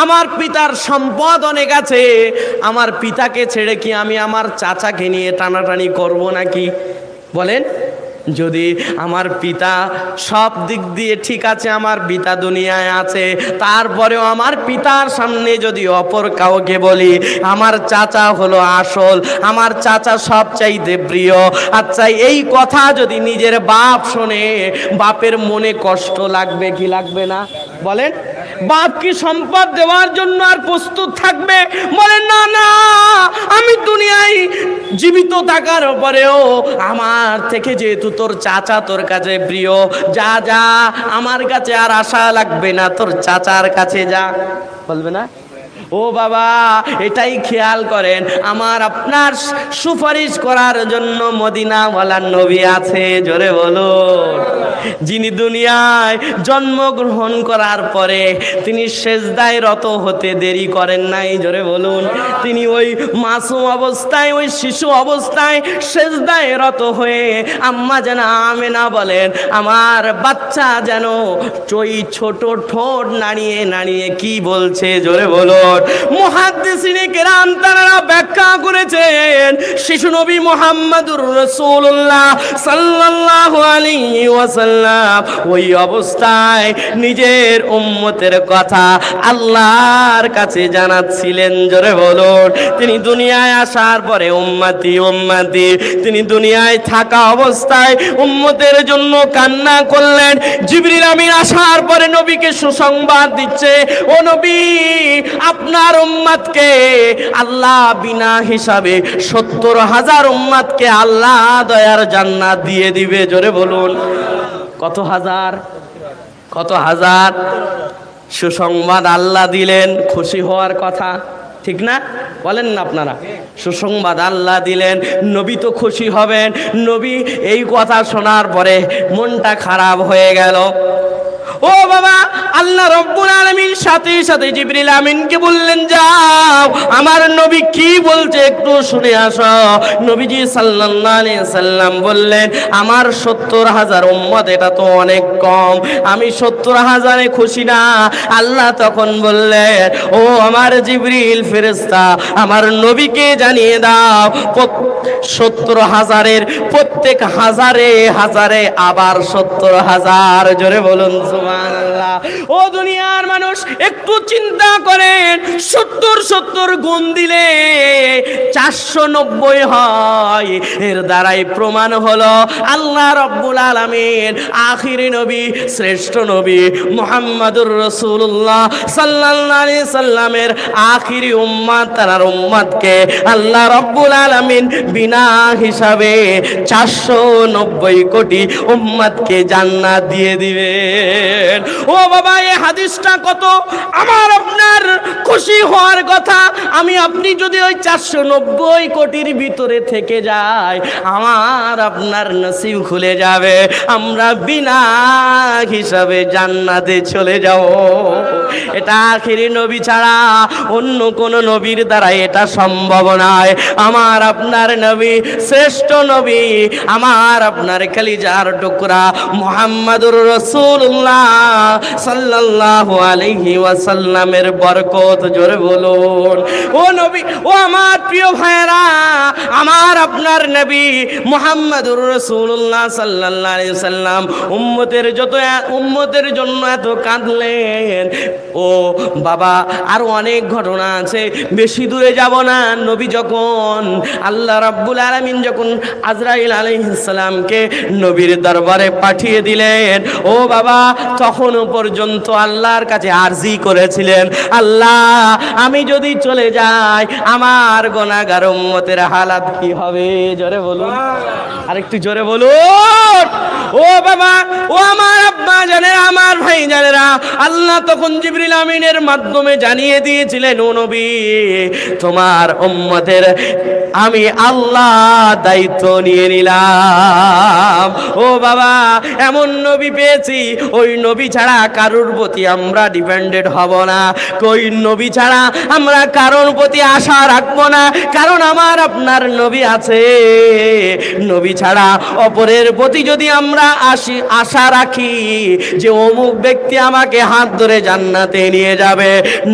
আমার পিতার সম্পদ অনেক আছে, আমার পিতাকে ছেড়ে কি আমি আমার চাচাকে নিয়ে টানাটানি করব নাকি? বলেন। যদি আমার পিতা সব দিক দিয়ে ঠিক আছে, আমার পিতা দুনিয়ায় আছে, তারপরেও আমার পিতার সামনে যদি অপর কাউকে বলি আমার চাচা হলো আসল, আমার চাচা সবচাইতে প্রিয়, আচ্ছা এই কথা যদি নিজের বাপ শোনে, বাপের মনে কষ্ট লাগবে কি লাগবে না? বলেন। বাপ কি সম্পদ দেওয়ার জন্য আর প্রস্তুত থাকবে? বলেন না না, আমি দুনিয়ায় জীবিত থাকার পরেও আমার থেকে যেহেতু তোর চাচা তোর কাছে প্রিয়, যা যা, আমার কাছে আর আশা লাগবে না, তোর চাচার কাছে যা, বলবে না? ও বাবা, এটাই খেয়াল করেন, আমার আপনার সুপারিশ করার জন্য মদিনাওয়ালা নবী আছে। জোরে বলুন। যিনি দুনিয়ায় জন্মগ্রহণ করার পরে তিনি সেজদায় রত হতে দেরি করেন নাই। জোরে বলুন। তিনি ওই মাসুম অবস্থায়, ওই শিশু অবস্থায় সেজদায় রত হয়ে আম্মা যেন আমেনা বলেন, আমার বাচ্চা যেন ওই ছোট ঠোঁট নাড়িয়ে নাড়িয়ে কি বলছে? জোরে বলুন। মুহাদ্দিসিনে কেরাম তারা ব্যাখ্যা করেছেন, শিশু নবী মুহাম্মাদুর রাসূলুল্লাহ সাল্লাল্লাহু আলাইহি ওয়াসাল্লাম ওই অবস্থায় নিজের উম্মতের কথা আল্লাহর কাছে জানাচ্ছিলেন। জোরে বলুন। তিনি দুনিয়ায় আসার পরে উম্মতি উম্মতি, তিনি দুনিয়ায় থাকা অবস্থায় উম্মতের জন্য কান্না করলেন। জিবরিল আমিন আসার পরে নবীকে সুসংবাদ দিচ্ছে, ও নবী আপনার উম্মতকে আল্লাহ বিনা হিসাবে ৭০,০০০ উম্মতকে আল্লাহ দয়ার জান্নাত দিয়ে দিবে। জোরে বলুন। কত হাজার? কত হাজার? সুসংবাদ আল্লাহ দিলেন, খুশি হওয়ার কথা, ঠিক না? বলেন না আপনারা? সুসংবাদ আল্লাহ দিলেন, নবী তো খুশি হবেন। নবী এই কথা শোনার পরে মনটা খারাপ হয়ে গেল। ও বাবা, আল্লাহ রব্বুল আলামিন সাথে সাথে জিবরিল আমিনকে বললেন, যাও আমার নবী কি বলছে একটু শুনে আসো। নবীজি সাল্লাল্লাহু আলাইহি সাল্লাম বললেন, আমার ৭০,০০০ উম্মত, এটা তো অনেক কম, আমি ৭০,০০০-এ খুশি না। আল্লাহ তখন বললেন, ও আমার জিবরিল ফেরেশতা, আমার নবীকে জানিয়ে দাও ৭০,০০০-এর প্রত্যেক হাজারে হাজারে আবার ৭০,০০০। জোরে বলুন সুবহানাল্লাহ। ও দুনিয়ার মানুষ, একটু চিন্তা করেন, ৭০ গুণ দিলে ৪৯০ হয়। এর দ্বারাই প্রমাণ হলো আল্লাহ রব্বুল আলামিন আখিরি নবী, শ্রেষ্ঠ নবী মুহাম্মাদুর রাসূলুল্লাহ সাল্লাল্লাহু আলাইহি সাল্লামের আখিরি উম্মত, তার উম্মতকে আল্লাহ রব্বুল আলামিন বিনা হিসাবে ৪৯০ কোটি উম্মতকে জান্নাত দিয়ে দিবেন। ও বাবা, এই হাদিসটা কত আমার আপনার খুশি হওয়ার কথা। আমি আপনি যদি ওই ৪৯০ 90 কোটির ভিতরে থেকে যায়, আমার আপনার নসিব খুলে যাবে, আমরা বিনা হিসাবে জান্নাতে চলে যাব। এটা আখিরি নবী ছাড়া অন্য কোন নবীর দ্বারা এটা সম্ভব নয়। আমার আপনার নবী শ্রেষ্ঠ নবী, আমার আপনার কলিজার টুকরা মুহাম্মাদুর রাসূলুল্লাহ সাল্লাল্লাহু আলাইহি ওয়াসাল্লামের বরকত জোরে বলুন। ও নবী, ও আমার প্রিয় ভাইরা, আমার আপনার নবী মুহাম্মাদুর রাসূলুল্লাহ সাল্লাল্লাহু আলাইহি ওয়াসাল্লাম উম্মতের জন্য এত কাঁদলেন। ও বাবা, আরো অনেক ঘটনা আছে, বেশি দূরে যাব না। নবী যখন আল্লাহ রাব্বুল আলামিন যখন আজরাইল আলাইহিস সালামকে নবীর দরবারে পাঠিয়ে দিলেন, ও বাবা, তখনও পর্যন্ত আল্লাহর কাছে আরজি করেছিলেন, আল্লাহ আমি যদি চলে যাই আমার গুনাহগার উম্মতের হালাত কি হবে? জোরে বলুন, আরেকটু জোরে বলুন। ও বাবা, ও আমার আব্বা জানেরা, আমার ভাই জানেরা, আল্লাহ তখন জিবরিল আমিনের মাধ্যমে জানিয়ে দিয়েছিলেন, ও নবী তোমার উম্মতের আমি আল্লাহ দায়িত্ব নিয়ে নিলাম। ও বাবা, এমন নবী পেয়েছি, ওই নবী ছাড়া কারোর প্রতি আমরা ডিপেন্ডেন্ট হব না, ওই নবী ছাড়া আমরা কারোর প্রতি আশা রাখবো না, কারণ আমার আপনার নবী আছে। নবী ছাড়া অপরের প্রতি যদি আমরা আশা রাখি যে অমুক ব্যক্তি আমাকে হাত ধরে জান্নাতে নিয়ে যাবে,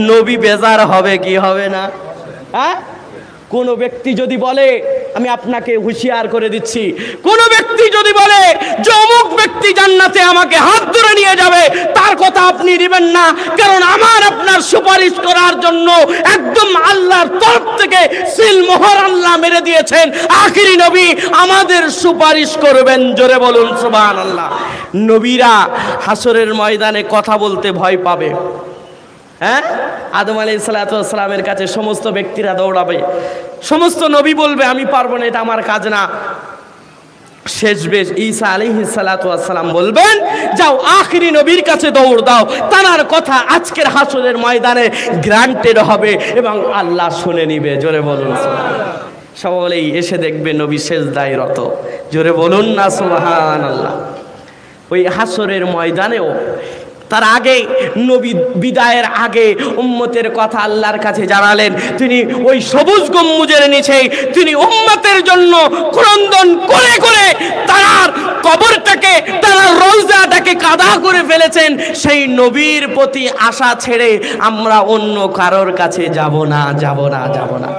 নবী বেজার হবে কি হবে না? হ্যাঁ, কোন ব্যক্তি যদি বলে, আমি আপনাকে হুঁশিয়ার করে দিচ্ছি, কোন ব্যক্তি যদি বলে যে অমুক ব্যক্তি জান্নাতে আমাকে হাত ধরে নিয়ে যাবে, তার কথা আপনি নেবেন না, কারণ আমার আপনার সুপারিশ করার জন্য একদম আল্লাহর তরফ থেকে সিল মোহর আল্লাহ মেরে দিয়েছেন, আখিরি নবী আমাদের সুপারিশ করবেন। জোরে বলুন সুবহানাল্লাহ। নবীরা হাসরের ময়দানে কথা বলতে ভয় পাবে। হ্যাঁ, আদম আলাইহিস সালাতু ওয়াস সালামের কাছে সমস্ত ব্যক্তিরা দৌড়াবে, সমস্ত নবী বলবে আমি পারবো না, এটা আমার কাজ না। শেষবেশ ঈসা আলাইহিস সালাতু ওয়াস সালাম বলবেন, যাও আখিরি নবীর কাছে দৌড় দাও, তার কথা আজকের হাসরের ময়দানে গ্রান্টেড হবে এবং আল্লাহ শুনে নিবে। জোরে বলুন সুবহানাল্লাহ। সকলেই এসে দেখবে নবী সেজদায় রত। জোরে বলুন না সুবহানাল্লাহ। ওই হাসরের ময়দানেও তার আগে নবী বিদায়ের আগে উম্মতের কথা আল্লাহর কাছে জানালেন। তিনি ওই সবুজ গম্বুজের নিচে তিনি উম্মতের জন্য ক্রন্দন করে করে তার কবরটাকে, তার রওজাটাকে কাদা করে ফেলেছেন। সেই নবীর প্রতি আশা ছেড়ে আমরা অন্য কারোর কাছে যাব না, যাব না, যাব না।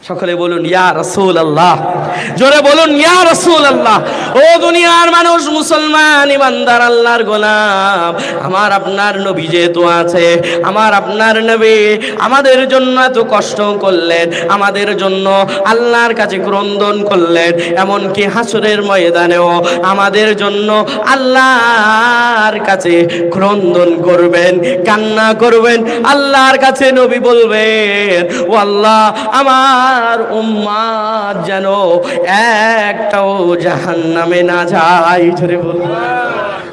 সকলে বলুন ইয়া রাসূলুল্লাহ, জোরে বলুন ইয়া রাসূলুল্লাহ। ও দুনিয়ার মানুষ, মুসলমান ইমানদার আল্লাহর গোলাম, আমার আপনার নবী যেহেতু আছে, আমার আপনার নবী আমাদের জন্য এত কষ্ট করলেন, আমাদের জন্য আল্লাহর কাছে ক্রন্দন করলেন, এমনকি হাসরের ময়দানেও আমাদের জন্য আল্লাহর কাছে ক্রন্দন করবেন, কান্না করবেন। আল্লাহর কাছে নবী বলবেন, ও আল্লাহ আমার উম্মাত যেন একটাও জাহান্নামে না যায়। জোরে বলুন।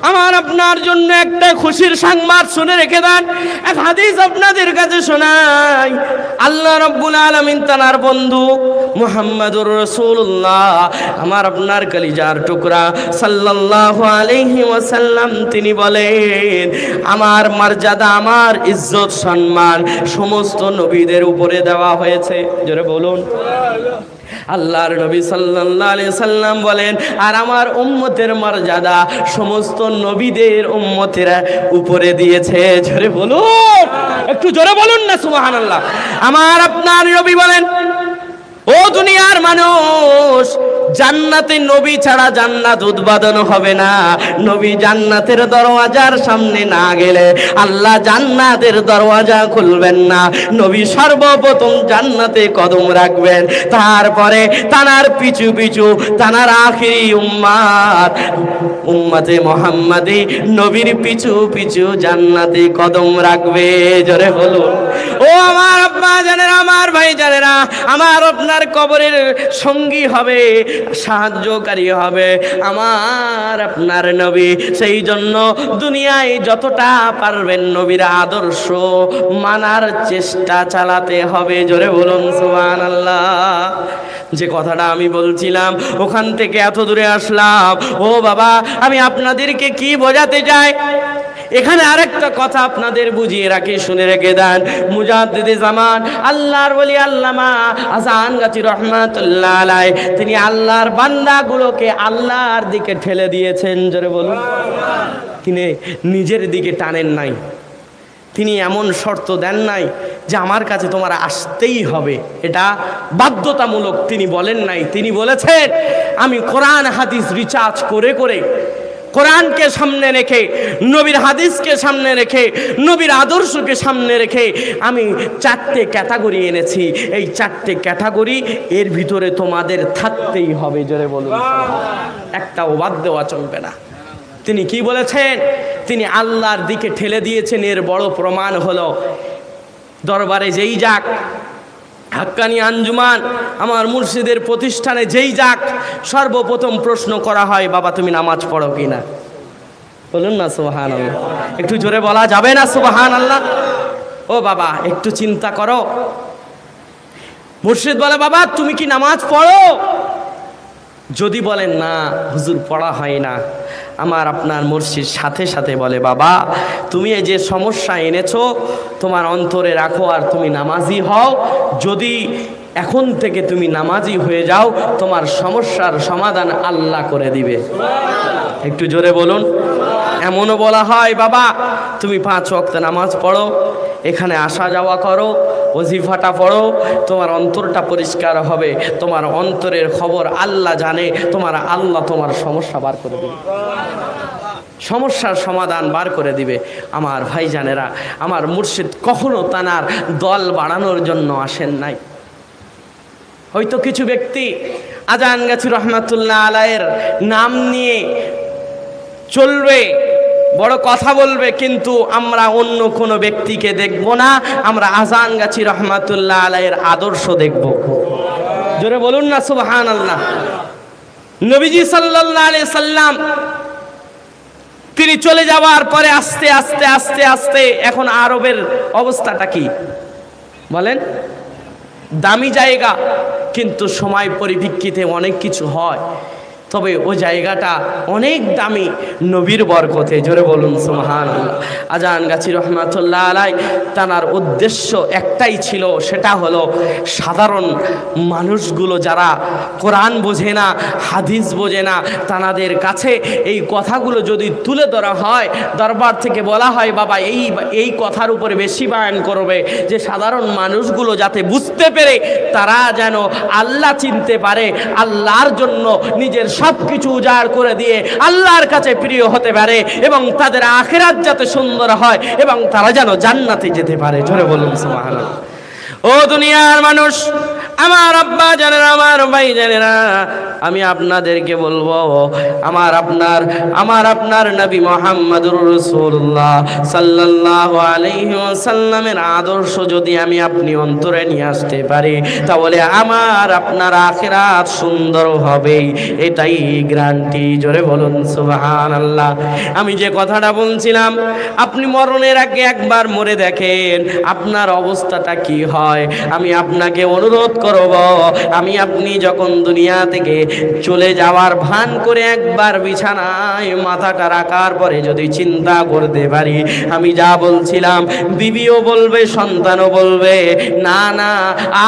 আমার আপনার জন্য একটা খুশির সংবাদ শুনে রেখে দেন। এক হাদিস আপনাদের কাছে শোনাই। আল্লাহ রাব্বুল আলামিন তার বন্ধু মুহাম্মাদুর রাসূলুল্লাহ, আমার আপনার কলিজার টুকরা সাল্লাল্লাহু আলাইহি ওয়াসাল্লাম, তিনি বলেন, আমার মর্যাদা, আমার ইজ্জত সম্মান সমস্ত নবীদের উপরে দেওয়া হয়েছে। জোরে বলুন। আল্লাহর নবী সাল্লাল্লাহু আলাইহি সাল্লাম বলেন, আর আমার উম্মতের মর্যাদা সমস্ত নবীদের উম্মতের উপরে দিয়েছে। জোরে বলুন, একটু জোরে বলুন না সুবহানাল্লাহ। আমার আপনার নবী বলেন, ও দুনিয়ার মানুষ, জান্নাতে নবী ছাড়া জান্নাত উদ্বোধন হবে না। নবী জান্নাতের দরওয়াজার সামনে না গেলে আল্লাহ জান্নাতের দরওয়াজা খুলবেন না। নবী সর্বপ্রথম জান্নাতে কদম রাখবেন, তারপরে তানার পিছু পিছু তানার আখিরি উম্মতে মুহাম্মাদি নবীর পিছু পিছু জান্নাতে কদম রাখবে। জোরে বলুন। ও আমার আব্বা জানেরা, আমার ভাই জানেরা, আমার আপনার কবরের সঙ্গী হবে, সাহায্যকারী হবে আমার আপনার নবী। সেই জন্য দুনিয়ায় যতটা পারবেন নবীর আদর্শ মানার চেষ্টা চালাতে হবে। জোরে বলুন সুবহানাল্লাহ। যে কথাটা আমি বলছিলাম ওখান থেকে এত দূরে আসলাম। ও বাবা, আমি আপনাদেরকে কি বোঝাতে চাই, এখানে আরেকটা কথা আপনাদের বুঝিয়ে রাখি, শুনে রেখে দেন। মুজাদ্দিদে জামান আল্লাহর ওলি আল্লামা হাসানগাছী রহমাতুল্লাহ আলাইহি তিনি আল্লাহর বান্দাগুলোকে আল্লাহর দিকে ঠেলে দিয়েছেন। জোরে বলুন। তিনি নিজের দিকে টানেন নাই, তিনি এমন শর্ত দেন নাই যে আমার কাছে তোমার আসতেই হবে, এটা বাধ্যতামূলক তিনি বলেন নাই। তিনি বলেছেন আমি কোরআন হাদিস রিসার্চ করে করে, কোরআনকে সামনে রেখে, নবীর হাদিসকে সামনে রেখে, নবীর আদর্শকে সামনে রেখে আমি 4টে ক্যাটাগরি এনেছি। এই 4টে ক্যাটাগরি এর ভিতরে তোমাদের থাকতেই হবে। জোরে বলুন, একটাও বাদ দেওয়া চলবে না। তিনি কি বলেছেন? তিনি আল্লাহর দিকে ঠেলে দিয়েছেন। এর বড় প্রমাণ হলো দরবারে যেই যাক, হাক্কানি আঞ্জুমান আমার মুর্শিদের প্রতিষ্ঠানে যেই যাক, সর্বপ্রথম প্রশ্ন করা হয় বাবা তুমি নামাজ পড়ো কিনা? বলুন না সুবহানাল্লাহ। একটু জোরে বলা যাবে না সুবহানাল্লাহ? ও বাবা একটু চিন্তা করো। মুর্শিদ বলে বাবা তুমি কি নামাজ পড়ো? যদি বলেন না হুজুর পড়া হয় না, আমার আপনার মুর্শিদ সাথে সাথে বলে বাবা তুমি এই যে সমস্যা এনেছো তোমার অন্তরে রাখো আর তুমি নামাজি হও। যদি এখন থেকে তুমি নামাজি হয়ে যাও তোমার সমস্যার সমাধান আল্লাহ করে দিবে। একটু জোরে বলুন। এমনও বলা হয় বাবা তুমি 5 ওয়াক্ত নামাজ পড়ো, এখানে আসা যাওয়া করো, ওজিফাটা পড়ো, তোমার অন্তরটা পরিষ্কার হবে, তোমার অন্তরের খবর আল্লাহ জানে, তোমার আল্লাহ তোমার সমস্যা বার করে দিবে, সমস্যার সমাধান বার করে দিবে। আমার ভাইজানেরা, আমার মুর্শিদ কখনো তানার দল বাড়ানোর জন্য আসেন নাই। হয়তো কিছু ব্যক্তি হাসানগাছী রহমাতুল্লাহ আলাইহির নাম নিয়ে চলবে, বড় কথা বলবে, কিন্তু আমরা অন্য কোনো ব্যক্তিকে দেখব না, আমরা হাসানগাছী রহমাতুল্লাহ আলাইহির আদর্শ দেখব। জোরে বলুন না সুবহানাল্লাহ। নবীজি সাল্লাল্লাহু আলাইহি সাল্লাম তিনি চলে যাওয়ার পরে আস্তে আস্তে আস্তে আস্তে এখন আরবের অবস্থাটা কি বলেন? দামি জায়গা, কিন্তু সময় পরিপ্রেক্ষিতে অনেক কিছু হয়, তবে ওই জায়গাটা অনেক দামি নবীর বরকতে। জোরে বলুন সুবহানাল্লাহ। হাসানগাছী রহমাতুল্লাহ আলাইহি তানার উদ্দেশ্য একটাই ছিল, সেটা হলো সাধারণ মানুষগুলো যারা কোরআন বোঝে না, হাদিস বোঝে না, তানাদের কাছে এই কথাগুলো যদি তুলে ধরা হয়, দরবার থেকে বলা হয় বাবা এই কথার উপরে বেশি বয়ান করবে, যে সাধারণ মানুষগুলো যাতে বুঝতে পেরে তারা যেন আল্লাহ চিনতে পারে, আল্লাহর জন্য নিজের সব কিছু উজাড় করে দিয়ে আল্লাহর কাছে প্রিয় হতে পারে, এবং তাদের আখিরাত যাতে সুন্দর হয় এবং তারা যেন জান্নাতে যেতে পারে। জোরে বলুন সুবহানাল্লাহ। ও দুনিয়ার মানুষ, আমার আব্বা জানেরা, আমার ভাই জানেরা, আমি আপনাদেরকে বলবো আমার আপনার নবী মুহাম্মদুর রাসূলুল্লাহ সাল্লাল্লাহু আলাইহি ওয়াসাল্লামের আদর্শ যদি আমি আপনি অন্তরে নিয়ে আসতে পারি, তাহলে আমার আপনার আখিরাত সুন্দর হবে, এটাই গ্যারান্টি। জোরে বলুন সুবহানাল্লাহ। আমি যে কথাটা বলছিলাম, আপনি মরণের আগে একবার মরে দেখেন আপনার অবস্থাটা কি হয়। আমি আপনাকে অনুরোধ করব, আমি আপনি যখন দুনিয়া থেকে চলে যাওয়ার ভান করে একবার বিছানায় মাথাটা রাখার পরে যদি চিন্তা করতে পারি, আমি যা বলছিলাম বিবিও বলবে, সন্তানও বলবে, না না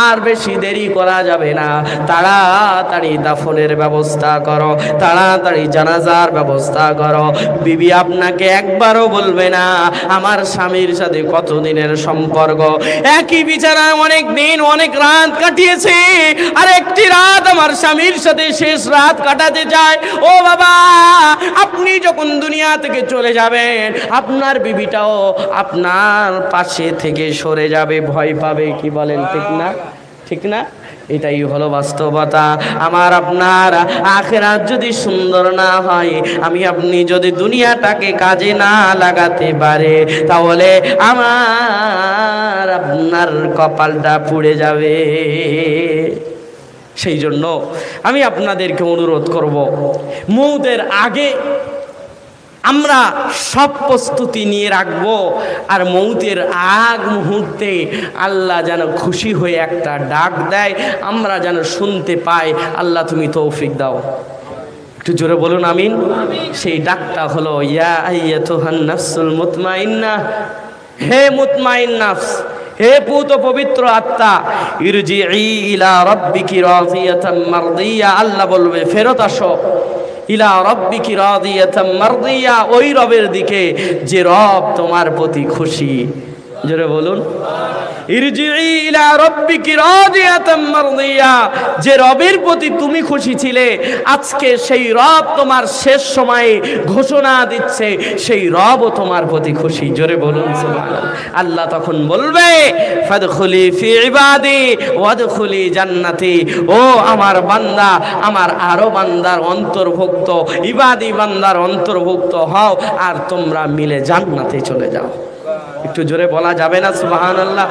আর বেশি দেরি করা যাবে না, তাড়াতাড়ি দাফনের ব্যবস্থা করো, তাড়াতাড়ি জানাজার ব্যবস্থা করো। বিবি আপনাকে একবারও বলবে না আমার স্বামীর সাথে কতদিনের সম্পর্ক, একই বিছানায় অনেক দিন অনেক রাত কাটিয়েছে, আর একটি রাত আমার স্বামীর সাথে শেষ রাত কাটাতে চায়। ও বাবা, আপনি যখন দুনিয়া থেকে চলে যাবেন আপনার বিবিটাও আপনার পাশে থেকে সরে যাবে, ভয় পাবে। কি বলেন? ঠিক না? ঠিক না? এটাই হলো বাস্তবতা। আমার আপনার আখিরাত যদি সুন্দর না হয়, আমি আপনি যদি দুনিয়াটাকে কাজে না লাগাতে পারে, তাহলে আমার আপনার কপালটা পুড়ে যাবে। সেই জন্য আমি আপনাদেরকে অনুরোধ করব, মৌতের আগে আমরা সব প্রস্তুতি নিয়ে রাখবো, আর মৌতের আগ মুহূর্তে আল্লাহ যেন খুশি হয়ে একটা ডাক দেয়, আমরা যেন শুনতে পাই। আল্লাহ তুমি তৌফিক দাও। একটু জোরে বলুন আমিন। সেই ডাকটা হলো ইয়া আইয়াতুহান নাফসুল মুতমাইন্নাহ, হে মুতমাইন নাফস, হে পুত পবিত্র আত্মা, ইরজিই ইলা রাব্বিকি রাদিয়াতাম মারদিয়া। আল্লাহ বলবে ফেরত আসো, ইলা রাব্বিকি রাদিয়াতাম মারদিয়া, ওই রবের দিকে যে রব তোমার প্রতি খুশি। জোরে বলুন ইরজিই ইলা রাব্বিকি রাদিয়াতাম মারদিয়া, যে রবের প্রতি তুমি খুশি ছিলে, আজকে সেই রব তোমার শেষ সময়ে ঘোষণা দিচ্ছে সেই রবও তোমার প্রতি খুশি। জোরে বলুন সুবহানাল্লাহ। আল্লাহ তখন বলবে ফাদখুলি ফি ইবাদি ওয়াদখুলি জান্নাতি, ও আমার বান্দা, আমার আরো বান্দার অন্তর্ভুক্ত, ইবাদি বান্দার অন্তর্ভুক্ত হও, আর তোমরা মিলে জান্নাতে চলে যাও। একটু জোরে বলা যাবে না সুবহানাল্লাহ?